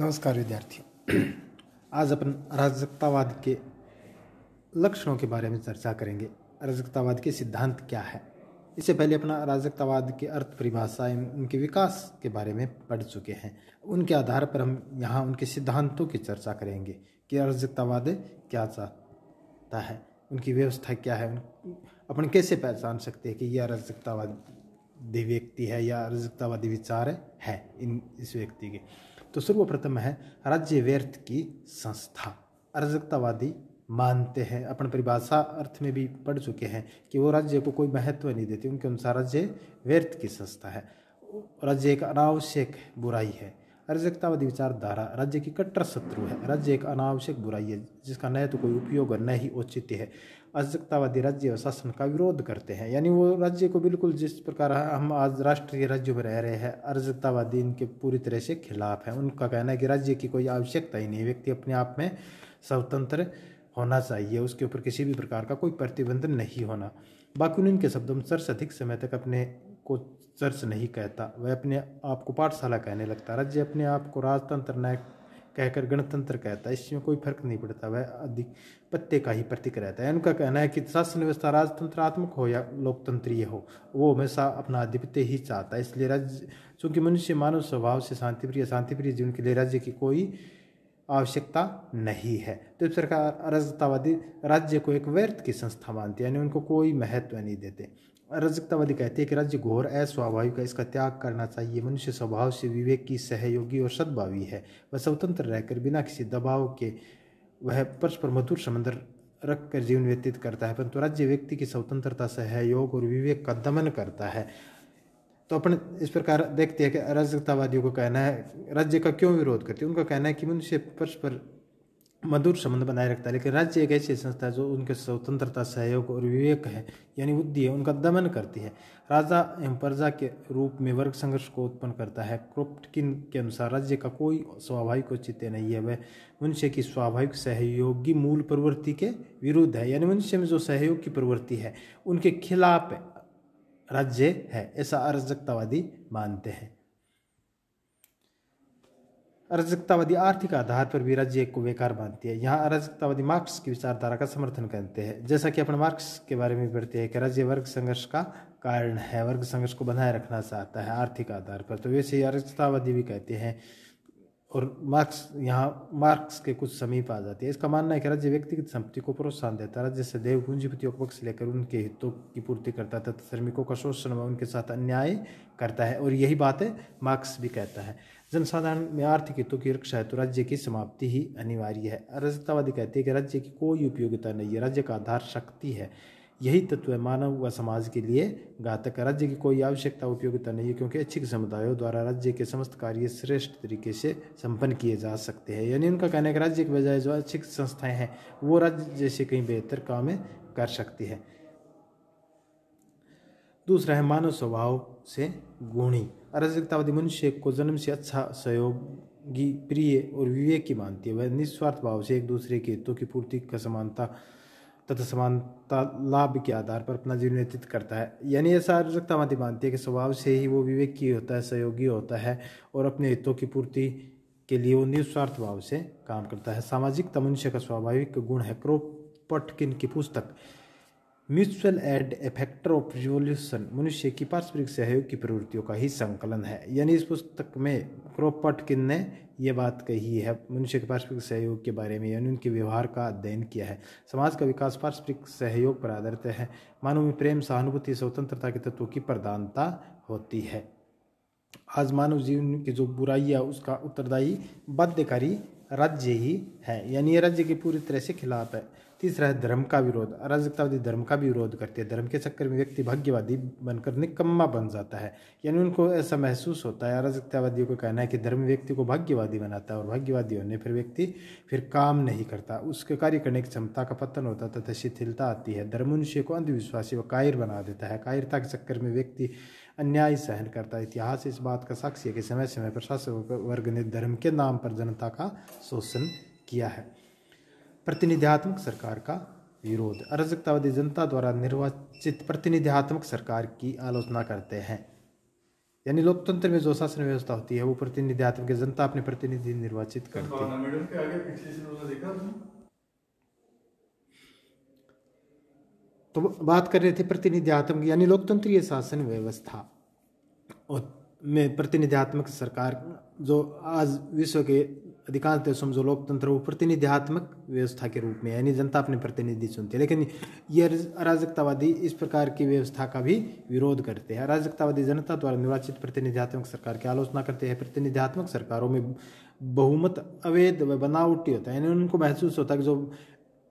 नमस्कार विद्यार्थियों। आज अपन अराजकतावाद के लक्षणों के बारे में चर्चा करेंगे। अराजकतावाद के सिद्धांत क्या है। इससे पहले अपना अराजकतावाद के अर्थ, परिभाषा एवं उनके विकास के बारे में पढ़ चुके हैं। उनके आधार पर हम यहाँ उनके सिद्धांतों की चर्चा करेंगे कि अराजकतावाद क्या चाहता है, उनकी व्यवस्था क्या है, अपन कैसे पहचान सकते हैं कि यह अराजकतावादी व्यक्ति है या अराजकतावादी विचार है इस व्यक्ति के। तो सर्वप्रथम है राज्य व्यर्थ की संस्था। अराजकतावादी मानते हैं, अपन परिभाषा अर्थ में भी पढ़ चुके हैं कि वो राज्य को कोई महत्व नहीं देते। उनके अनुसार राज्य व्यर्थ की संस्था है, राज्य एक अनावश्यक बुराई है। अराजकतावादी विचारधारा राज्य की कट्टर शत्रु है। राज्य एक अनावश्यक बुराई है जिसका न तो कोई उपयोग और न ही औचित्य है। अराजकतावादी राज्य और शासन का विरोध करते हैं, यानी वो राज्य को बिल्कुल जिस प्रकार हम आज राष्ट्रीय राज्यों में रह रहे हैं, अराजकतावादी इनके पूरी तरह से खिलाफ है। उनका कहना है कि राज्य की कोई आवश्यकता ही नहीं, व्यक्ति अपने आप में स्वतंत्र होना चाहिए, उसके ऊपर किसी भी प्रकार का कोई प्रतिबंध नहीं होना। बाकी उनके शब्दों में चर्च अधिक समय तक अपने को चर्च नहीं कहता, वह अपने आप को पाठशाला कहने लगता। राज्य अपने आप को राजतंत्र न कहकर गणतंत्र कहता है, इसमें कोई फर्क नहीं पड़ता, वह आधिपत्य का ही प्रतीक रहता है। उनका कहना है कि शासन व्यवस्था राजतंत्रात्मक हो या लोकतंत्रीय हो, वो हमेशा अपना आधिपत्य ही चाहता है। इसलिए राज्य, चूंकि मनुष्य मानव स्वभाव से शांतिप्रिय जीवन के लिए राज्य की कोई आवश्यकता नहीं है। तो इस प्रकार अराजकतावादी राज्य को एक व्यर्थ की संस्था मानते हैं, यानी उनको कोई महत्व नहीं देते। अराजकतावादी कहते हैं कि राज्य घोर अस्वाभाविक है, इसका त्याग करना चाहिए। मनुष्य स्वभाव से विवेकी, सहयोगी और सद्भावी है। वह स्वतंत्र रहकर बिना किसी दबाव के वह परस्पर मधुर संबंध रखकर जीवन व्यतीत करता है, परंतु राज्य व्यक्ति की स्वतंत्रता, सहयोग और विवेक का दमन करता है। तो अपन इस प्रकार देखते हैं कि अराजकतावादियों को कहना है राज्य का क्यों विरोध करते हैं। उनका कहना है कि मनुष्य परस्पर मधुर संबंध बनाए रखता है, लेकिन राज्य एक ऐसी संस्था है जो उनके स्वतंत्रता, सहयोग और विवेक है, यानी बुद्धि है, उनका दमन करती है। राजा एवं प्रजा के रूप में वर्ग संघर्ष को उत्पन्न करता है। क्रोप्टकिन के अनुसार राज्य का कोई स्वाभाविक औचित्य नहीं है, वह मनुष्य की स्वाभाविक सहयोगी मूल प्रवृत्ति के विरुद्ध है, यानी मनुष्य में जो सहयोग की प्रवृत्ति है उनके खिलाफ राज्य है, ऐसा अराजकतावादी मानते हैं। अराजकतावादी आर्थिक आधार पर भी राज्य को बेकार मानती है। यहाँ अराजकतावादी मार्क्स की विचारधारा का समर्थन करते हैं। जैसा कि अपन मार्क्स के बारे में पढ़ते हैं कि राज्य वर्ग संघर्ष का कारण है, वर्ग संघर्ष को बनाए रखना चाहता है आर्थिक आधार पर, तो वैसे ही अराजकतावादी भी कहते हैं। और मार्क्स के कुछ समीप आ जाती है। इसका मानना है कि राज्य व्यक्तिगत संपत्ति को प्रोत्साहन देता है, राज्य से देव पूंजीपतियों को पक्ष लेकर उनके हितों की पूर्ति करता है तथा श्रमिकों का शोषण व उनके साथ अन्याय करता है, और यही बातें मार्क्स भी कहता है। जनसाधारण में आर्थिक हितों की रक्षा है तो राज्य की समाप्ति ही अनिवार्य है। अराजकतावादी कहते हैं कि राज्य की कोई उपयोगिता नहीं है, राज्य का आधार शक्ति है। यही तत्व मानव व समाज के लिए घातक है। राज्य की कोई आवश्यकता उपयोगिता नहीं है, क्योंकि ऐच्छिक समुदायों द्वारा राज्य के समस्त कार्य श्रेष्ठ तरीके से संपन्न किए जा सकते हैं। यानी उनका कहना है कि राज्य के बजाय जो ऐच्छिक संस्थाएं हैं वो राज्य जैसे कहीं बेहतर काम कर सकती है। दूसरा है मानव स्वभाव से गुणी। अराजकतावादी मनुष्य को जन्म से अच्छा, सहयोगी, प्रिय और विवेकी मानती है। वह निस्वार्थ भाव से एक दूसरे के हितों की पूर्ति का समानता लाभ के आधार पर अपना जीवन व्यतीत करता है। यानी ऐसा अराजकतावादी मानती है कि स्वभाव से ही वो विवेकी होता है, सहयोगी होता है और अपने हितों की पूर्ति के लिए वो निस्वार्थ भाव से काम करता है। सामाजिकता मनुष्य का स्वाभाविक गुण है। क्रोपोटकिन की पुस्तक mutual aid a factor of revolution मनुष्य की पारस्परिक सहयोग की प्रवृत्तियों का ही संकलन है। यानी इस पुस्तक में क्रोपोटकिन ने यह बात कही है मनुष्य के पारस्परिक सहयोग के बारे में, यानी उनके व्यवहार का अध्ययन किया है। समाज का विकास पारस्परिक सहयोग पर आधारित है। मानव में प्रेम, सहानुभूति, स्वतंत्रता के तत्वों की प्रधानता होती है। आज मानव जीवन की जो बुराई है उसका उत्तरदायी बाध्यकारी राज्य ही है, यानी ये राज्य की पूरी तरह से खिलाफ है। तीसरा है धर्म का विरोध। अराजकतावादी धर्म का भी विरोध करते हैं। धर्म के चक्कर में व्यक्ति भाग्यवादी बनकर निकम्मा बन जाता है, यानी उनको ऐसा महसूस होता है। अराजकतावादियों को कहना है कि धर्म व्यक्ति को भाग्यवादी बनाता है और भाग्यवादी होने पर व्यक्ति फिर काम नहीं करता, उसके कार्य करने की क्षमता का पतन होता है तथा शिथिलता आती है। धर्म मनुष्य को अंधविश्वासी व कायर बना देता है। कायरता के चक्कर में व्यक्ति अन्याय सहन करता है। इतिहास इस बात का साक्षी है कि समय समय पर शासक वर्ग ने धर्म के नाम पर जनता का शोषण किया है। प्रतिनिधित्वक सरकार का विरोध। अराजकतावादी जनता द्वारा निर्वाचित प्रतिनिधित्वक सरकार की आलोचना करते हैं। यानी लोकतंत्र में जो शासन व्यवस्था होती है वो प्रतिनिधित्व के जनता अपने प्रतिनिधि निर्वाचित करती है। मैडम के आगे पिछले से देखा आपने? तो बात कर रहे थे प्रतिनिधित्व की, यानी लोकतंत्रीय शासन व्यवस्था और में प्रतिनिधित्मक सरकार, जो आज विश्व के अधिकांश देशों में जो लोकतंत्र वो प्रतिनिधित्मक व्यवस्था के रूप में, यानी जनता अपने प्रतिनिधि चुनती है। लेकिन ये अराजकतावादी इस प्रकार की व्यवस्था का भी विरोध करते हैं। अराजकतावादी जनता द्वारा निर्वाचित प्रतिनिधित्मक सरकार की आलोचना करते हैं। प्रतिनिधित्मक सरकारों में बहुमत अवैध व बनावटी होता है, यानी उनको महसूस होता है कि जो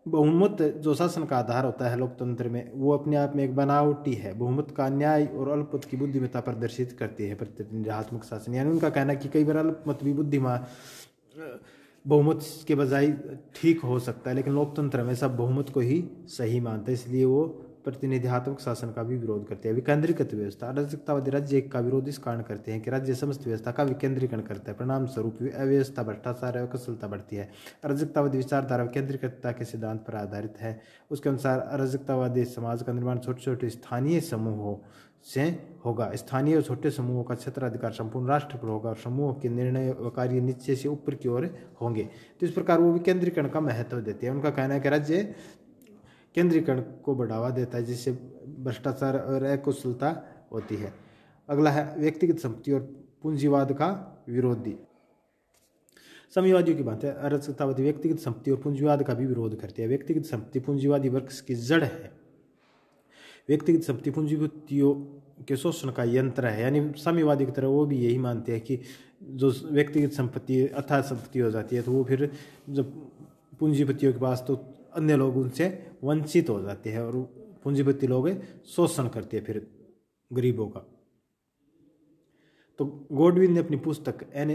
बहुमत जो शासन का आधार होता है लोकतंत्र में, वो अपने आप में एक बनावटी है। बहुमत का अन्याय और अल्पमत की बुद्धिमत्ता प्रदर्शित करती है प्रतिनिधित्मक शासन। यानी उनका कहना है कि कई बार अल्पमत भी बुद्धिमान बहुमत के बजाय ठीक हो सकता है, लेकिन लोकतंत्र हमेशा बहुमत को ही सही मानता है, इसलिए वो प्रतिनिधित्मक शासन का भी विरोध करते हैं। विकेंद्रीकृत व्यवस्था, अराजकतावादी राज्य का विरोध इस कारण करते हैं कि राज्य समस्त व्यवस्था का विकेंद्रीकरण करता है। परिणाम स्वरूप अव्यवस्था, भ्रष्टाचार और अकुशलता बढ़ती है। अराजकतावादी विचारधारा विकेंद्रीकृतता के सिद्धांत पर आधारित है। उसके अनुसार अराजकतावादी समाज का निर्माण छोटे छोटे स्थानीय समूहों से होगा। स्थानीय और छोटे समूहों का क्षेत्राधिकार संपूर्ण राष्ट्र पर होगा और समूह के निर्णय व कार्य नीचे से ऊपर की ओर होंगे। तो इस प्रकार वो विकेंद्रीकरण का महत्व देते हैं। उनका कहना है कि राज्य केंद्रीकरण को बढ़ावा देता है, जिससे भ्रष्टाचार और अकुशलता होती है। अगला है व्यक्तिगत संपत्ति और पूंजीवाद का विरोधी। साम्यवादियों की बात है, अराजकतावादी व्यक्तिगत संपत्ति और पूंजीवाद का भी विरोध करते हैं। व्यक्तिगत संपत्ति पूंजीवादी वर्ग की जड़ है। व्यक्तिगत संपत्ति पूंजीपतियों के शोषण का यंत्र है। यानी साम्यवादी की तरह वो भी यही मानते हैं कि जो व्यक्तिगत संपत्ति अथाह संपत्ति हो जाती है तो वो फिर जब पूंजीपतियों के पास, तो अन्य लोग उनसे वंचित हो जाते हैं और पूंजीपति लोग शोषण करते हैं फिर गरीबों का। तो गॉडविन ने अपनी पुस्तक an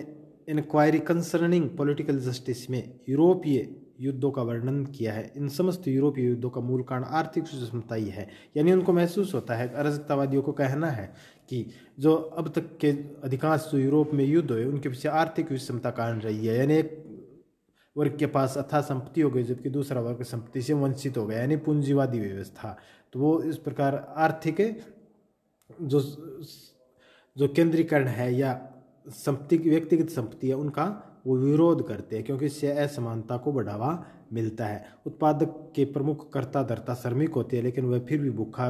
inquiry concerning political justice में यूरोपीय युद्धों का वर्णन किया है। इन समस्त यूरोपीय युद्धों का मूल कारण आर्थिक सुषमता ही है। यानी उनको महसूस होता है, अराजकतावादियों को कहना है कि जो अब तक के अधिकांश जो यूरोप में युद्ध हुए उनके पीछे आर्थिक विषमता कारण रही है। यानी एक वर्ग के पास अथाह संपत्ति हो गई जबकि दूसरा वर्ग संपत्ति से वंचित हो गया, यानी पूंजीवादी व्यवस्था। तो वो इस प्रकार आर्थिक जो जो केंद्रीकरण है या संपत्ति, व्यक्तिगत संपत्ति है, उनका वो विरोध करते हैं क्योंकि इससे असमानता को बढ़ावा मिलता है। उत्पादक के प्रमुख कर्ता धर्ता श्रमिक होते हैं, लेकिन वह फिर भी भूखा,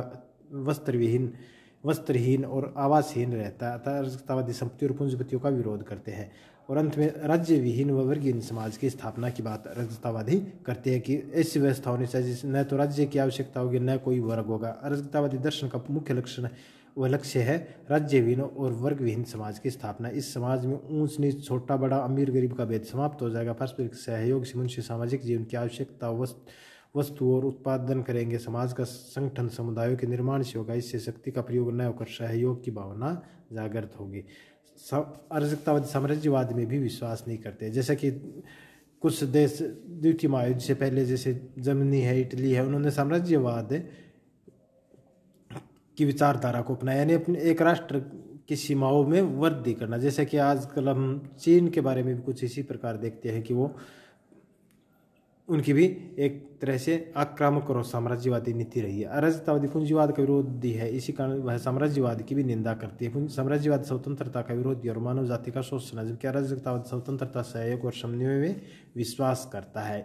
वस्त्रहीन और आवासहीन रहता है। अतः अराजकतावादी संपत्ति और पूंजीपतियों का विरोध करते हैं। और अंत में राज्य विहीन व वर्गहीन समाज की स्थापना की बात अराजकतावादी करते हैं कि ऐसी व्यवस्था होनी चाहिए जिसमें न तो राज्य की आवश्यकता होगी न कोई वर्ग होगा। अराजकतावादी दर्शन का मुख्य लक्षण वह लक्ष्य है राज्यविहीन और वर्गविहीन समाज की स्थापना। इस समाज में ऊंच नीच, छोटा बड़ा, अमीर गरीब का भेद समाप्त हो जाएगा। पारस्परिक सहयोग से मनुष्य सामाजिक जीवन की आवश्यकता वस्तु और उत्पादन करेंगे। समाज का संगठन समुदायों के निर्माण से होगा। इससे शक्ति का प्रयोग न होकर सहयोग की भावना जागृत होगी। अराजकतावादी साम्राज्यवाद में भी विश्वास नहीं करते। जैसे कि कुछ देश द्वितीय महायुद्ध से पहले, जैसे जर्मनी है, इटली है, उन्होंने साम्राज्यवाद की विचारधारा को अपनाया, यानी अपने एक राष्ट्र की सीमाओं में वृद्धि करना। जैसे कि आजकल हम चीन के बारे में भी कुछ इसी प्रकार देखते हैं कि वो उनकी भी एक तरह से आक्रामक और साम्राज्यवादी नीति रही है। अराजकतावादी पूंजीवाद का विरोधी है, इसी कारण वह साम्राज्यवाद की भी निंदा करती है। साम्राज्यवाद स्वतंत्रता का विरोधी और मानव जाति का शोषण है, जबकि अराजकतावाद स्वतंत्रता, सहयोग और समन्वय में विश्वास करता है।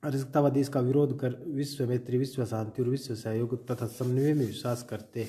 अराजकतावादी इसका विरोध कर विश्व मैत्री, विश्व शांति और विश्व सहयोग तथा समन्वय में विश्वास करते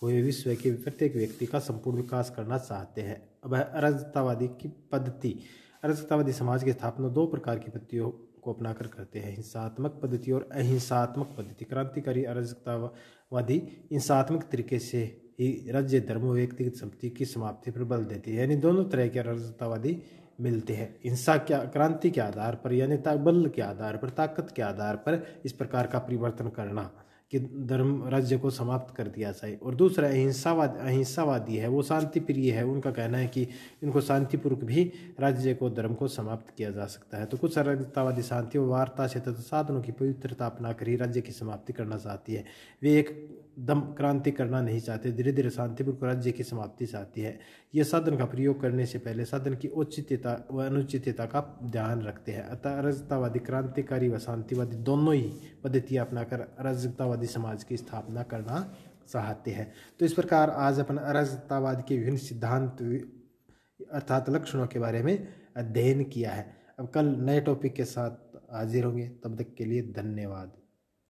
हुए विश्व के प्रत्येक व्यक्ति का संपूर्ण विकास करना चाहते हैं। अब अराजकतावादी की पद्धति। अराजकतावादी समाज की स्थापना दो प्रकार की पद्धतियों को अपनाकर करते हैं, हिंसात्मक पद्धति और अहिंसात्मक पद्धति। क्रांतिकारी अराजकतावादी हिंसात्मक तरीके से ही राज्य, धर्म व व्यक्तिगत संपत्ति की समाप्ति पर बल देती है। यानी दोनों तरह के अराजकतावादी मिलते हैं। हिंसा क्या, क्रांति के आधार पर, यानी बल के आधार पर, ताकत के आधार पर इस प्रकार का परिवर्तन करना कि धर्म राज्य को समाप्त कर दिया जाए। और दूसरा अहिंसावादी है, वो शांति प्रिय है। उनका कहना है कि इनको शांतिपूर्वक भी राज्य को, धर्म को समाप्त किया जा सकता है। तो कुछ अराजकतावादी शांति और वार्ता से तथा साधनों की पवित्रता अपनाकर ही राज्य की समाप्ति करना चाहती है। वे एक दम क्रांति करना नहीं चाहते, धीरे धीरे शांतिपूर्वक राज्य की समाप्ति चाहती है। यह साधन का प्रयोग करने से पहले साधन की औचित्यता व अनुचित्यता का ध्यान रखते हैं। अतः अराजकतावादी, क्रांतिकारी व शांतिवादी दोनों ही पद्धतियां अपनाकर अराजकतावादी समाज की स्थापना करना चाहते हैं। तो इस प्रकार आज अपन अराजकतावाद के विभिन्न सिद्धांत अर्थात लक्षणों के बारे में अध्ययन किया है। अब कल नए टॉपिक के साथ हाजिर होंगे, तब तक के लिए धन्यवाद।